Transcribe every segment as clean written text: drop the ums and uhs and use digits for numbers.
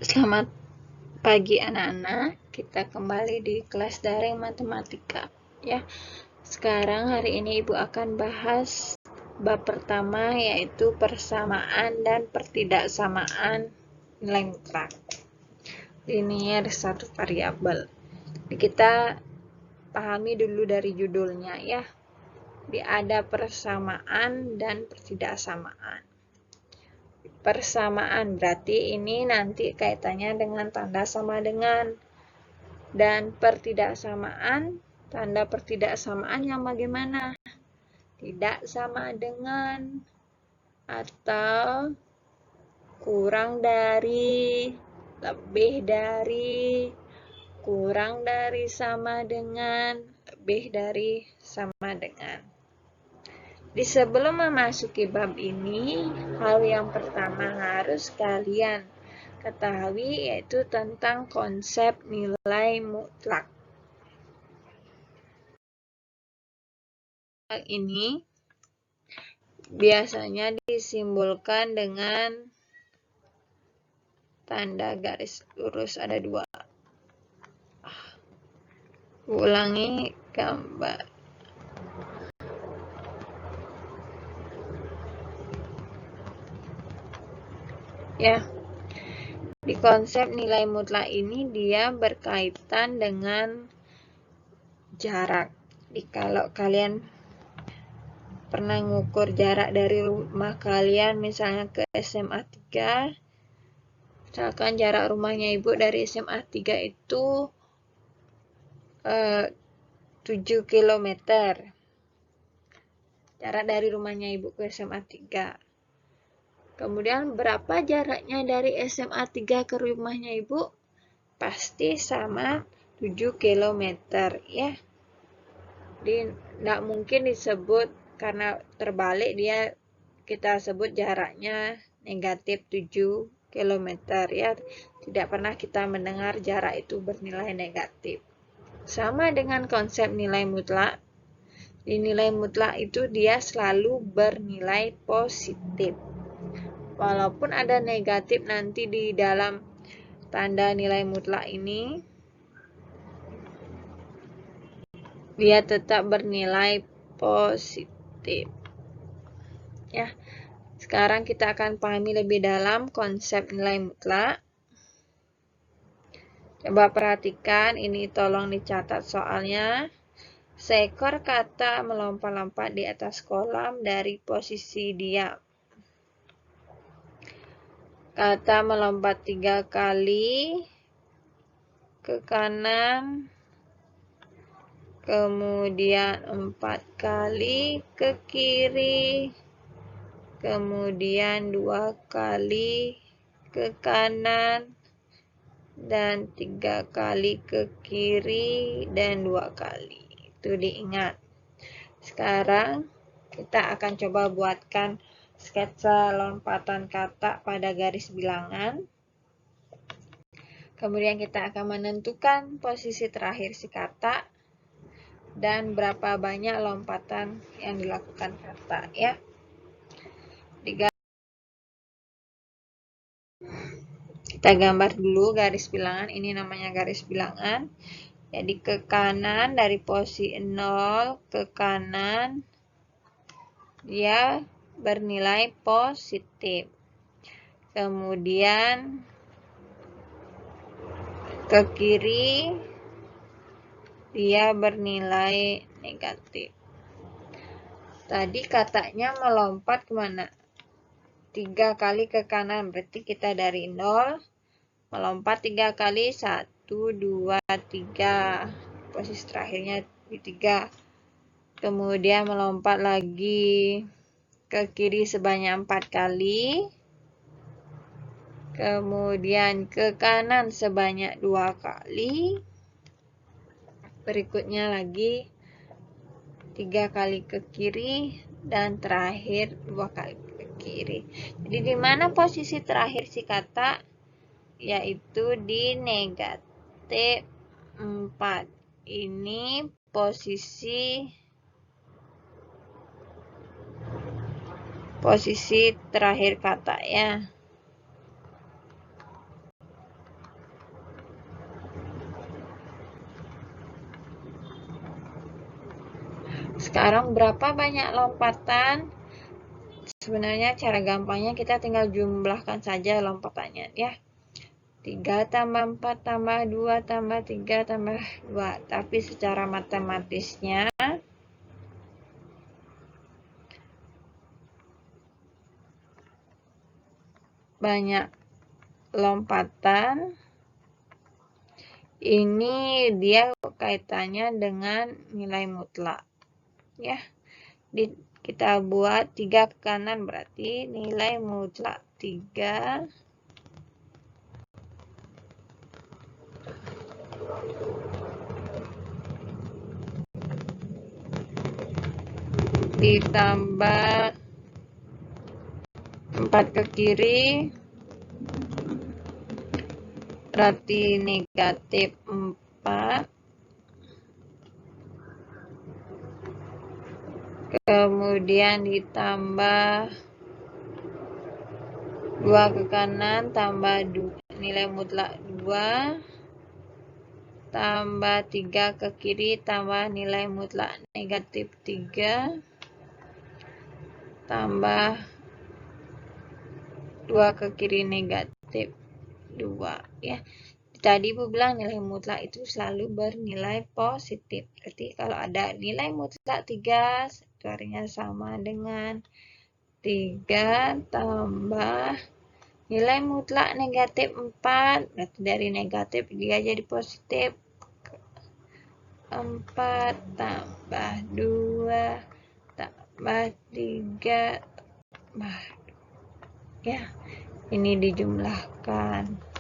Selamat pagi anak-anak, kita kembali di kelas daring matematika ya. Sekarang hari ini Ibu akan bahas bab pertama, yaitu persamaan dan pertidaksamaan nilai mutlak linear satu variabel. Kita pahami dulu dari judulnya ya. Ada persamaan dan pertidaksamaan. Persamaan berarti ini nanti kaitannya dengan tanda sama dengan, dan pertidaksamaan, tanda pertidaksamaan yang bagaimana? Tidak sama dengan, atau kurang dari, lebih dari, kurang dari sama dengan, lebih dari sama dengan. Di sebelum memasuki bab ini, hal yang pertama harus kalian ketahui yaitu tentang konsep nilai mutlak. Ini biasanya disimbolkan dengan tanda garis lurus, ada dua. Ulangi gambar. Ya, di konsep nilai mutlak ini dia berkaitan dengan jarak. Kalau kalian pernah ngukur jarak dari rumah kalian misalnya ke SMA 3, misalkan jarak rumahnya Ibu dari SMA 3 itu 7 km. Jarak dari rumahnya Ibu ke SMA 3. Kemudian berapa jaraknya dari SMA 3 ke rumahnya Ibu? Pasti sama 7 km ya. Jadi tidak mungkin disebut karena terbalik, kita sebut jaraknya negatif 7 km ya. Tidak pernah kita mendengar jarak itu bernilai negatif. Sama dengan konsep nilai mutlak. Di nilai mutlak itu dia selalu bernilai positif. Walaupun ada negatif nanti di dalam tanda nilai mutlak ini, dia tetap bernilai positif. Ya. Sekarang kita akan pahami lebih dalam konsep nilai mutlak. Coba perhatikan, ini tolong dicatat soalnya. Seekor kata melompat-lompat di atas kolam dari posisi diam. Kata melompat 3 kali ke kanan, kemudian 4 kali ke kiri, kemudian 2 kali ke kanan, dan 3 kali ke kiri, dan 2 kali. Itu diingat. Sekarang kita akan coba buatkan sketsa lompatan kata pada garis bilangan. Kemudian kita akan menentukan posisi terakhir si kata dan berapa banyak lompatan yang dilakukan kata ya. Kita gambar dulu garis bilangan, ini namanya garis bilangan. Jadi ke kanan dari posisi 0 ke kanan dia bernilai positif. Kemudian ke kiri dia bernilai negatif. Tadi katanya melompat kemana? 3 kali ke kanan, berarti kita dari 0 melompat 3 kali, 1, 2, 3. Posisi terakhirnya di 3. Kemudian melompat lagi ke kiri sebanyak 4 kali. Kemudian ke kanan sebanyak 2 kali. Berikutnya lagi 3 kali ke kiri, dan terakhir 2 kali ke kiri. Jadi di mana posisi terakhir si kata? Yaitu di negatif 4. Ini posisi terakhir kata ya. Sekarang berapa banyak lompatan? Sebenarnya cara gampangnya kita tinggal jumlahkan saja lompatannya ya. 3 tambah 4 tambah 2 tambah 3 tambah 2. Tapi secara matematisnya banyak lompatan. Ini dia kaitannya dengan nilai mutlak. Ya. Kita buat 3 ke kanan berarti nilai mutlak 3 ditambah 4 ke kiri berarti negatif 4, kemudian ditambah 2 ke kanan tambah 2, nilai mutlak 2 tambah 3 ke kiri tambah nilai mutlak negatif 3 tambah 2 ke kiri negatif 2 ya. Tadi Ibu bilang nilai mutlak itu selalu bernilai positif. Berarti kalau ada nilai mutlak 3, satuannya sama dengan 3 tambah nilai mutlak negatif 4. Berarti dari negatif 3 jadi positif. 4 tambah 2 tambah 3 tambah 2. Ya, ini dijumlahkan.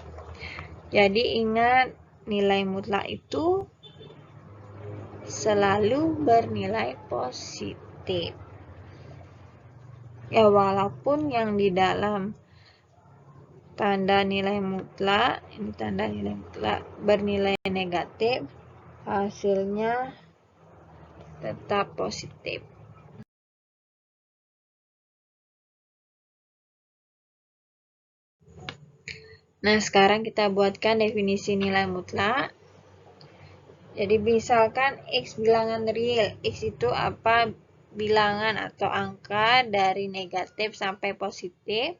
Jadi ingat, nilai mutlak itu selalu bernilai positif. Ya, walaupun yang di dalam tanda nilai mutlak, ini tanda nilai mutlak bernilai negatif, hasilnya tetap positif. Nah, sekarang kita buatkan definisi nilai mutlak. Jadi, misalkan X bilangan real. X itu apa? Bilangan atau angka dari negatif sampai positif.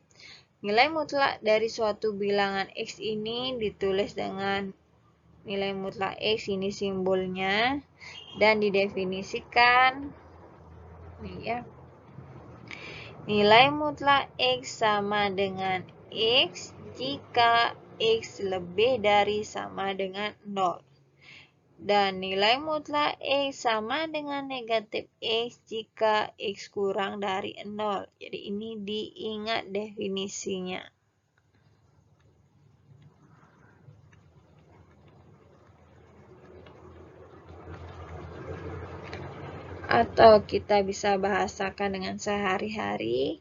Nilai mutlak dari suatu bilangan X ini ditulis dengan nilai mutlak X, ini simbolnya, dan didefinisikan. Nih ya. Nilai mutlak X sama dengan X jika X lebih dari sama dengan 0. Dan nilai mutlak X sama dengan negatif X jika X kurang dari 0. Jadi ini diingat definisinya. Atau kita bisa bahasakan dengan sehari-hari,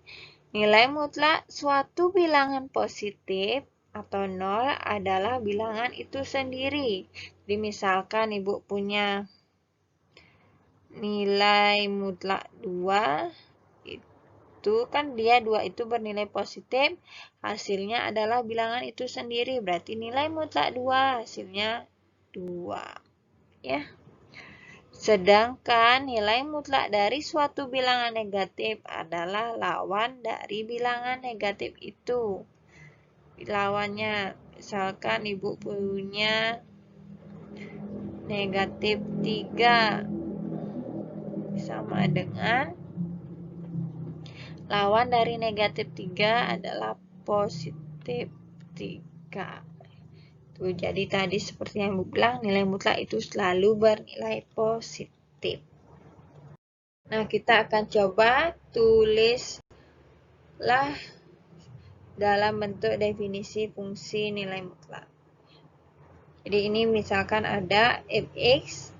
nilai mutlak suatu bilangan positif atau 0 adalah bilangan itu sendiri. Jadi misalkan Ibu punya nilai mutlak 2, itu kan dia 2 itu bernilai positif, hasilnya adalah bilangan itu sendiri. Berarti nilai mutlak 2 hasilnya 2. Ya. Sedangkan nilai mutlak dari suatu bilangan negatif adalah lawan dari bilangan negatif itu. Lawannya, misalkan Ibu punya negatif 3 sama dengan lawan dari negatif 3 adalah positif 3. Tuh, jadi tadi seperti yang Ibu bilang, nilai mutlak itu selalu bernilai positif. Nah, kita akan coba tulislah dalam bentuk definisi fungsi nilai mutlak. Jadi ini misalkan ada fx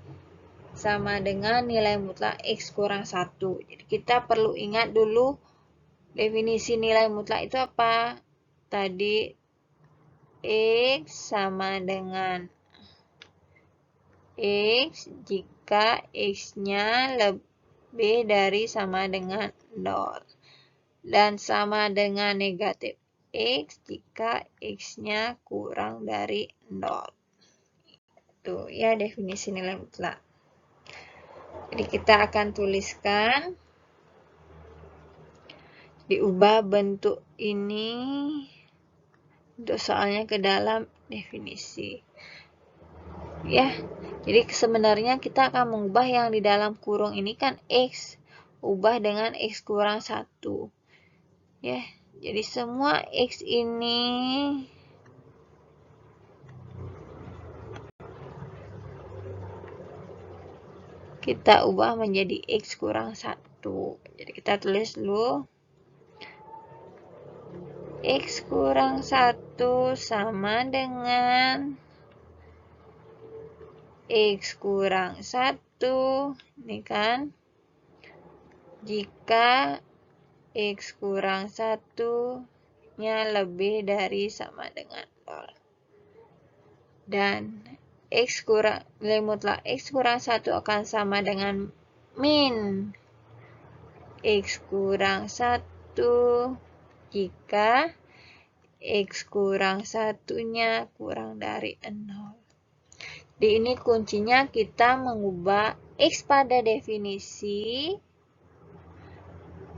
sama dengan nilai mutlak x kurang 1. Jadi kita perlu ingat dulu definisi nilai mutlak itu apa? Tadi x sama dengan x jika x-nya lebih dari sama dengan 0. Dan sama dengan negatif x jika x-nya kurang dari 0. Itu ya definisi nilai mutlak. Jadi kita akan tuliskan, diubah bentuk ini untuk soalnya ke dalam definisi. Ya, jadi sebenarnya kita akan mengubah yang di dalam kurung ini kan X. Ubah dengan X kurang 1. Ya, jadi semua X ini kita ubah menjadi X kurang 1. Jadi kita tulis dulu. X kurang 1 sama dengan X kurang 1. Ini kan. Jika X kurang 1-nya lebih dari sama dengan 0. Dan nilai mutlak X kurang 1 akan sama dengan min X kurang 1 jika X kurang 1-nya kurang dari 0. Di ini kuncinya kita mengubah X pada definisi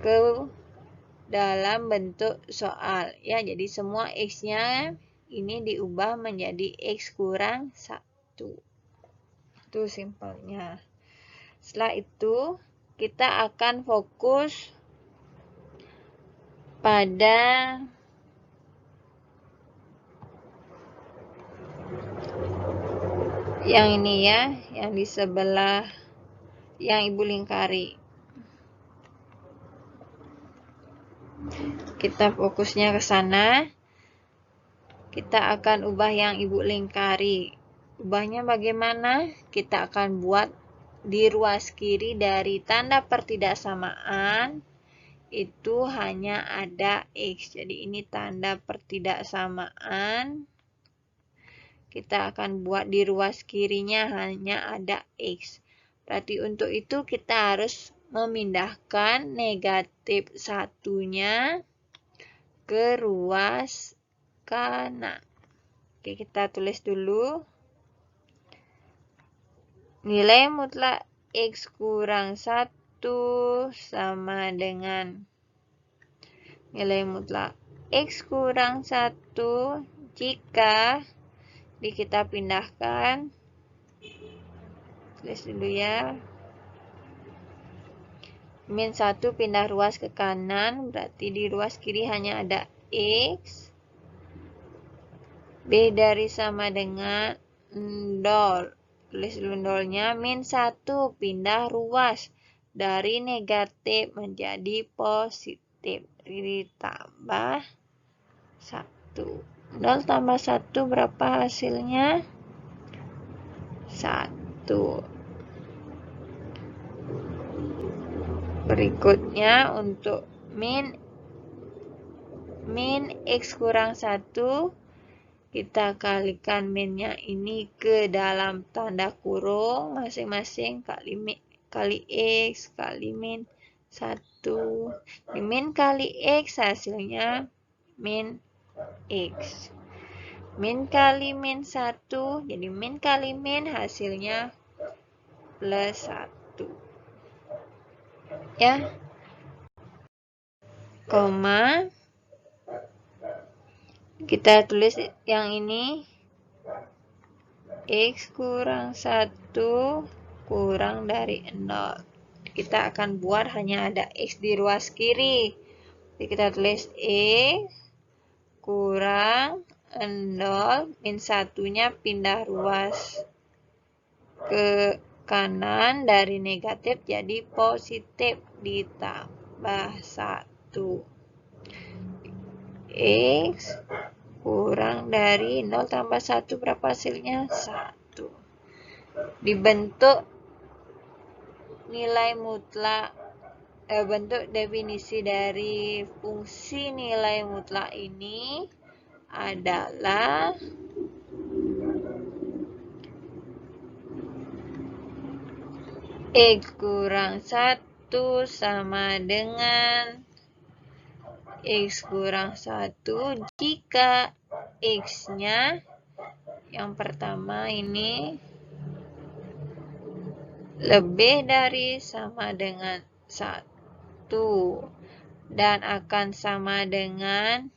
ke dalam bentuk soal. Ya, jadi semua X-nya ini diubah menjadi X kurang 1. Itu simpelnya. Setelah itu, kita akan fokus pada yang ini ya, yang di sebelah yang ibu lingkari. Kita fokusnya ke sana. Kita akan ubah yang ibu lingkari. Ubahnya bagaimana? Kita akan buat di ruas kiri dari tanda pertidaksamaan itu hanya ada X. Jadi ini tanda pertidaksamaan. Kita akan buat di ruas kirinya hanya ada X. Berarti untuk itu kita harus memindahkan negatif satunya ke ruas kanan. Oke, kita tulis dulu. Nilai mutlak X kurang 1 sama dengan nilai mutlak X kurang 1 jika kita pindahkan, tulis dulu ya, min 1 pindah ruas ke kanan, berarti di ruas kiri hanya ada X, B dari sama dengan 0, tulis dulu 0-nya, min 1 pindah ruas dari negatif menjadi positif, ditambah 1. 0 tambah 1 berapa hasilnya? 1. Berikutnya untuk min X kurang 1, kita kalikan minnya ini ke dalam tanda kurung masing-masing kali X kali min 1. Min kali X hasilnya min X. Min kali min 1, jadi min kali min hasilnya plus 1. Ya. Koma. Kita tulis yang ini. X kurang 1 kurang dari 0. Kita akan buat hanya ada X di ruas kiri. Jadi kita tulis X kurang 0, min 1-nya pindah ruas ke kanan dari negatif jadi positif ditambah 1. X kurang dari 0 tambah 1 berapa hasilnya? 1. Dibentuk nilai mutlak, bentuk definisi dari fungsi nilai mutlak ini adalah X kurang 1 sama dengan X kurang 1 jika X-nya yang pertama ini lebih dari sama dengan 1 dan akan sama dengan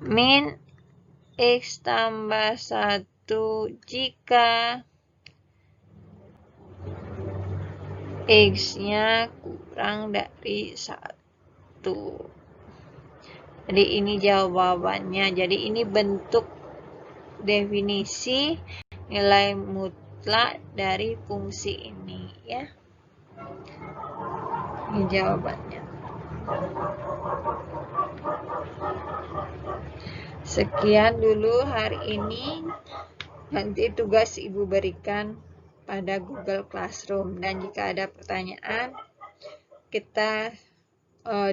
min X tambah 1 jika X-nya kurang dari 1. Jadi ini jawabannya. Jadi ini bentuk definisi nilai mutlak dari fungsi ini ya. Ini jawabannya. Sekian dulu hari ini. Nanti tugas Ibu berikan pada Google Classroom, dan jika ada pertanyaan kita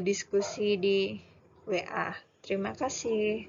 diskusi di WA. Terima kasih.